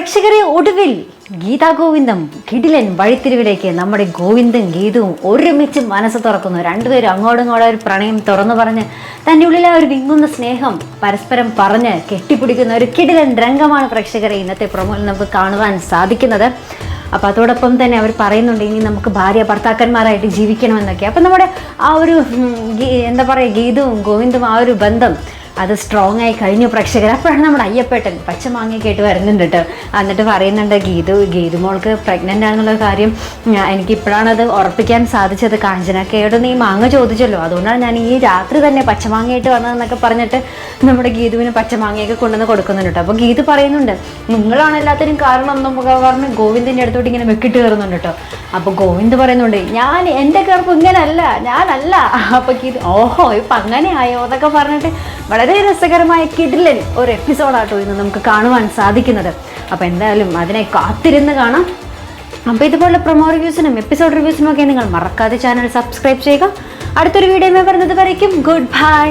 പ്രേക്ഷകരെ ഒടുവിൽ ഗീതാ ഗോവിന്ദം കിടിലൻ വഴിത്തിരിവിലേക്ക് നമ്മുടെ ഗോവിന്ദും ഗീതവും ഒരുമിച്ച് മനസ്സ് തുറക്കുന്നു. രണ്ടുപേരും അങ്ങോട്ടും ഇങ്ങോട്ടും ഒരു പ്രണയം തുറന്നു പറഞ്ഞ് തൻ്റെ ഉള്ളിലെ ഒരു വിങ്ങുന്ന സ്നേഹം പരസ്പരം പറഞ്ഞ് കെട്ടിപ്പിടിക്കുന്ന ഒരു കിടിലൻ രംഗമാണ് പ്രേക്ഷകരെ ഇന്നത്തെ പ്രൊമോയിൽ നമുക്ക് കാണുവാൻ സാധിക്കുന്നത്. അപ്പോൾ അതോടൊപ്പം തന്നെ അവർ പറയുന്നുണ്ട് ഇനി നമുക്ക് ഭാര്യ ഭർത്താക്കന്മാരായിട്ട് ജീവിക്കണമെന്നൊക്കെ. അപ്പം നമ്മുടെ ആ ഒരു എന്താ പറയുക, ഗീതവും ഗോവിന്ദും ആ ഒരു ബന്ധം അത് സ്ട്രോങ് ആയി കഴിഞ്ഞു പ്രേക്ഷകർ. അപ്പോഴാണ് നമ്മുടെ അയ്യപ്പേട്ടൻ പച്ചമാങ്ങയൊക്കെ ആയിട്ട് വരുന്നുണ്ട് കേട്ടോ. എന്നിട്ട് പറയുന്നുണ്ട് ഗീതുമോൾക്ക് പ്രഗ്നൻ്റ് ആണെന്നുള്ള കാര്യം എനിക്ക് ഇപ്പോഴാണത് ഉറപ്പിക്കാൻ സാധിച്ചത്. കാഞ്ചനക്കയോട് നീ മാങ്ങ ചോദിച്ചല്ലോ, അതുകൊണ്ടാണ് ഞാൻ ഈ രാത്രി തന്നെ പച്ചമാങ്ങയായിട്ട് വന്നതെന്നൊക്കെ പറഞ്ഞിട്ട് നമ്മുടെ ഗീതുവിന് പച്ചമാങ്ങയൊക്കെ കൊണ്ടുവന്ന് കൊടുക്കുന്നുണ്ട് കേട്ടോ. അപ്പോൾ ഗീതു പറയുന്നുണ്ട് നിങ്ങളാണ് എല്ലാത്തിനും കാരണം എന്നും പറഞ്ഞ് ഗോവിന്ദിൻ്റെ അടുത്തോട്ട് ഇങ്ങനെ വെക്കിട്ട് കയറുന്നുണ്ട് കേട്ടോ. അപ്പോൾ ഗോവിന്ദ് പറയുന്നുണ്ട് ഞാൻ എൻ്റെ കറുപ്പ് ഇങ്ങനല്ല, ഞാനല്ല. അപ്പോൾ ഗീതു ഓഹോ ഇപ്പം അങ്ങനെ ആയോ എന്നൊക്കെ പറഞ്ഞിട്ട് വളരെ രസകരമായ കിടിലൻ ഒരു എപ്പിസോഡാട്ടോ ഇന്ന് നമുക്ക് കാണുവാൻ സാധിക്കുന്നത്. അപ്പോൾ എന്തായാലും അതിനെ കാത്തിരുന്ന് കാണാം. അപ്പോൾ ഇതുപോലുള്ള പ്രൊമോ റിവ്യൂസിനും എപ്പിസോഡ് റിവ്യൂസിനും ഒക്കെ നിങ്ങൾ മറക്കാതെ ചാനൽ സബ്സ്ക്രൈബ് ചെയ്യുക. അടുത്തൊരു വീഡിയോ വരുന്നത് വരയ്ക്കും ഗുഡ് ബൈ.